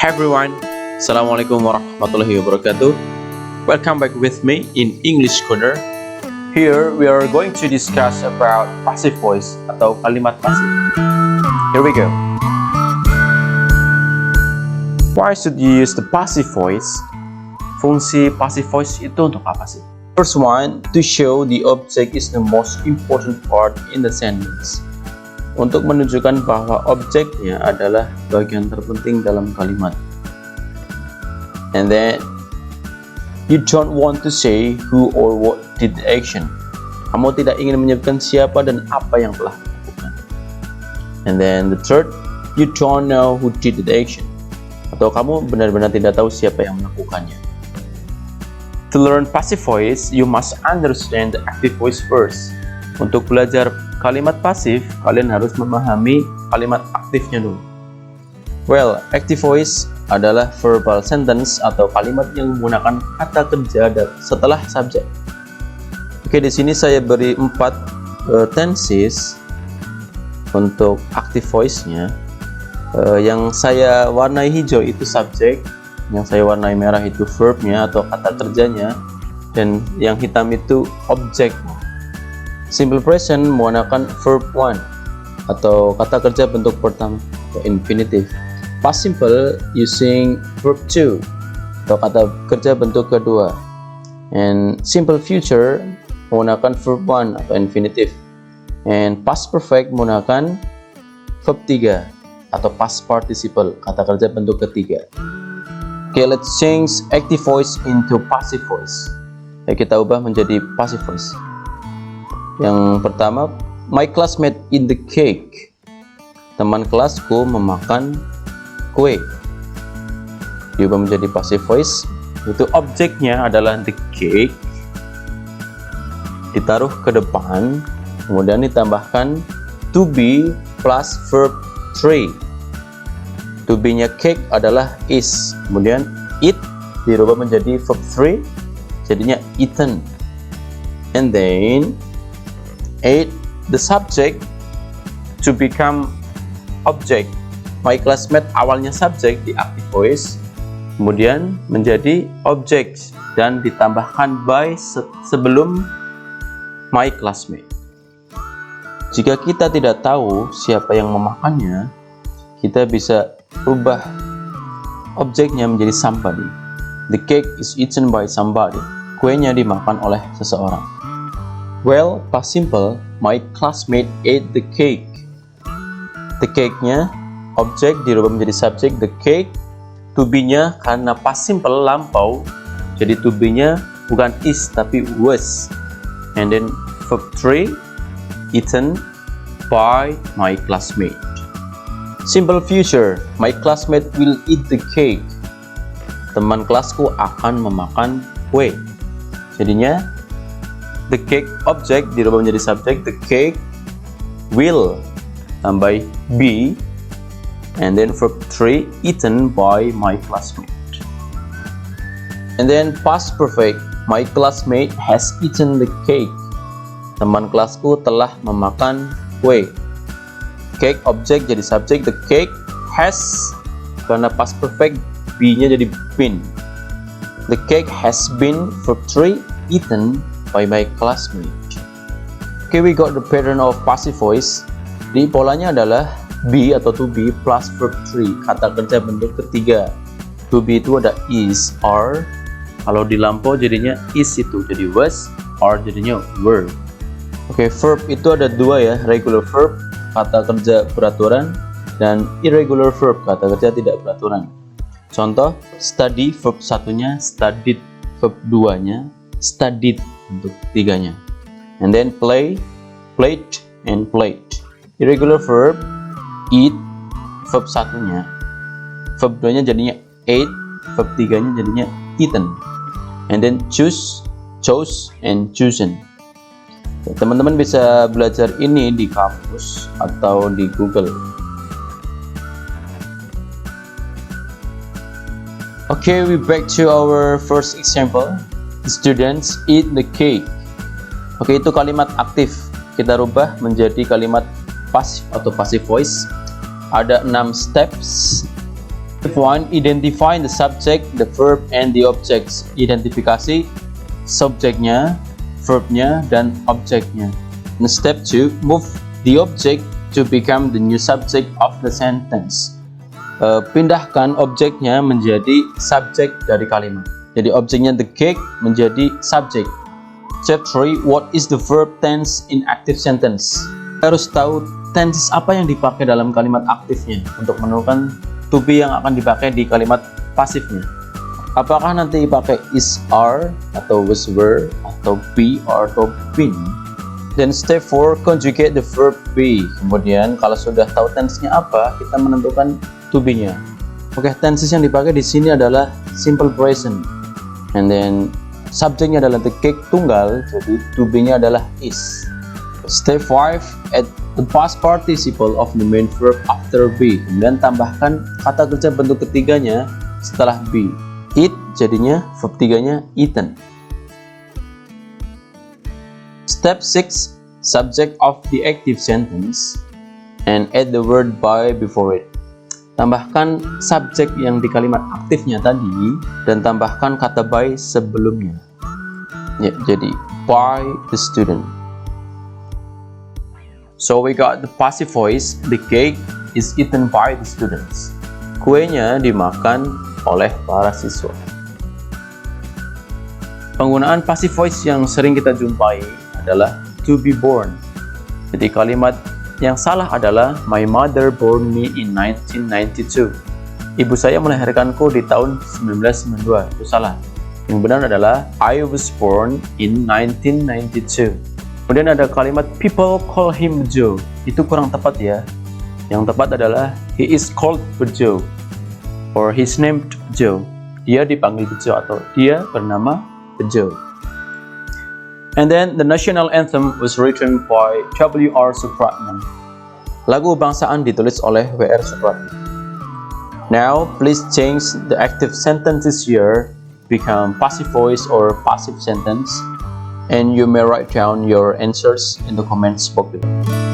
everyone, Assalamualaikum warahmatullahi wabarakatuh. Welcome back with me in English Corner. Here we are going to discuss about passive voice atau kalimat pasif. Here we go. Why should you use the passive voice? Fungsi passive voice itu untuk apa sih? First one, to show the object is the most important part in the sentence. Untuk menunjukkan bahwa objeknya adalah bagian terpenting dalam kalimat. And then, you don't want to say who or what did the action. Kamu tidak ingin menyebutkan siapa dan apa yang telah dilakukan. And then the third, you don't know who did the action. Atau kamu benar-benar tidak tahu siapa yang melakukannya. To learn passive voice, you must understand the active voice first. Untuk belajar kalimat pasif, kalian harus memahami kalimat aktifnya dulu. Well, active voice adalah verbal sentence atau kalimat yang menggunakan kata kerja setelah subjek. Oke, di sini saya beri 4 tenses untuk active voice-nya. Yang saya warnai hijau itu subjek, yang saya warnai merah itu verb-nya atau kata kerjanya, dan yang hitam itu objek-nya. Simple present menggunakan verb 1 atau kata kerja bentuk pertama atau infinitive. Past simple using verb 2 atau kata kerja bentuk kedua. And simple future menggunakan verb 1 atau infinitive. And past perfect menggunakan verb 3 atau past participle, kata kerja bentuk ketiga. Okay, let's change active voice into passive voice. Kita ubah menjadi passive voice. Yang pertama, my classmate eat the cake. Teman kelasku memakan kue. Diubah menjadi passive voice. Itu objeknya adalah the cake. Ditaruh ke depan, kemudian ditambahkan to be plus verb 3. To be-nya cake adalah is. Kemudian eat dirubah menjadi verb 3, jadinya eaten. And then ate the subject to become object. My classmate awalnya subjek di active voice, kemudian menjadi object dan ditambahkan by sebelum my classmate. Jika kita tidak tahu siapa yang memakannya, kita bisa ubah objeknya menjadi somebody. The cake is eaten by somebody. Kuenya dimakan oleh seseorang. Well, past simple, my classmate ate the cake. The cake-nya, objek dirubah menjadi subjek, the cake. To be-nya karena past simple lampau, jadi to be-nya bukan is tapi was. And then verb 3, eaten by my classmate. Simple future, my classmate will eat the cake. Teman kelasku akan memakan kue. Jadinya the cake object dirubah menjadi subjek, the cake will tambah be, and then verb 3 eaten by my classmate. And then past perfect, my classmate has eaten the cake. Teman kelasku telah memakan kue. Cake object jadi subjek, the cake has, karena past perfect be-nya jadi been. The cake has been verb 3 eaten by my classmate. Okay, we got the pattern of passive voice. Di polanya adalah be atau to be plus verb 3, kata kerja bentuk ketiga. To be itu ada is, are. Kalau di lampau jadinya is itu jadi was, are jadinya were. Oke, verb itu ada dua ya, regular verb, kata kerja beraturan, dan irregular verb, kata kerja tidak beraturan. Contoh, study verb satunya, studied verb 2-nya, studied untuk tiganya. And then play, played, and played. Irregular verb, eat, verb satunya. Verb 2-nya jadinya ate, verb 3-nya jadinya eaten. And then choose, chose, and chosen. Teman-teman bisa belajar ini di kampus atau di Google. Okay, we back to our first example. The students eat the cake. Oke, itu kalimat aktif. Kita rubah menjadi kalimat pasif atau passive voice. Ada 6 steps Step 1. Identify the subject, the verb, and the objects. Identifikasi subjeknya, verbnya, dan objeknya. And step 2. Move the object to become the new subject of the sentence. Pindahkan objeknya menjadi subjek dari kalimat. Jadi objeknya the cake menjadi subjek. Step 3. What is the verb tense in active sentence? Kita harus tahu tenses apa yang dipakai dalam kalimat aktifnya untuk menentukan to be yang akan dipakai di kalimat pasifnya. Apakah nanti dipakai is, are, atau was, were, atau be, or atau been. Dan step 4. Conjugate the verb be. Kemudian kalau sudah tahu tense-nya apa, kita menentukan to be-nya. Oke, tenses yang dipakai di sini adalah simple present. And then subjeknya adalah the cake tunggal, jadi to be-nya adalah is. Step 5. Add the past participle of the main verb after be. Kemudian tambahkan kata kerja bentuk ketiganya setelah be. Eat jadinya verb tiganya eaten. Step 6. Subject of the active sentence and add the word by before it. Tambahkan subjek yang di kalimat aktifnya tadi dan tambahkan kata by sebelumnya. Ya, jadi by the student. So we got the passive voice. The cake is eaten by the students. Kuenya dimakan oleh para siswa. Penggunaan passive voice yang sering kita jumpai adalah to be born. Jadi kalimat yang salah adalah my mother born me in 1992. Ibu saya melahirkanku di tahun 1992. Itu salah. Yang benar adalah I was born in 1992. Kemudian ada kalimat people call him Joe. Itu kurang tepat ya. Yang tepat adalah he is called Bejo or he's named Joe. Dia dipanggil Bejo atau dia bernama Bejo. And then the national anthem was written by W.R. Supratman. Lagu kebangsaan ditulis oleh W.R. Supratman. Now, please change the active sentences here become passive voice or passive sentence, and you may write down your answers in the comments box below.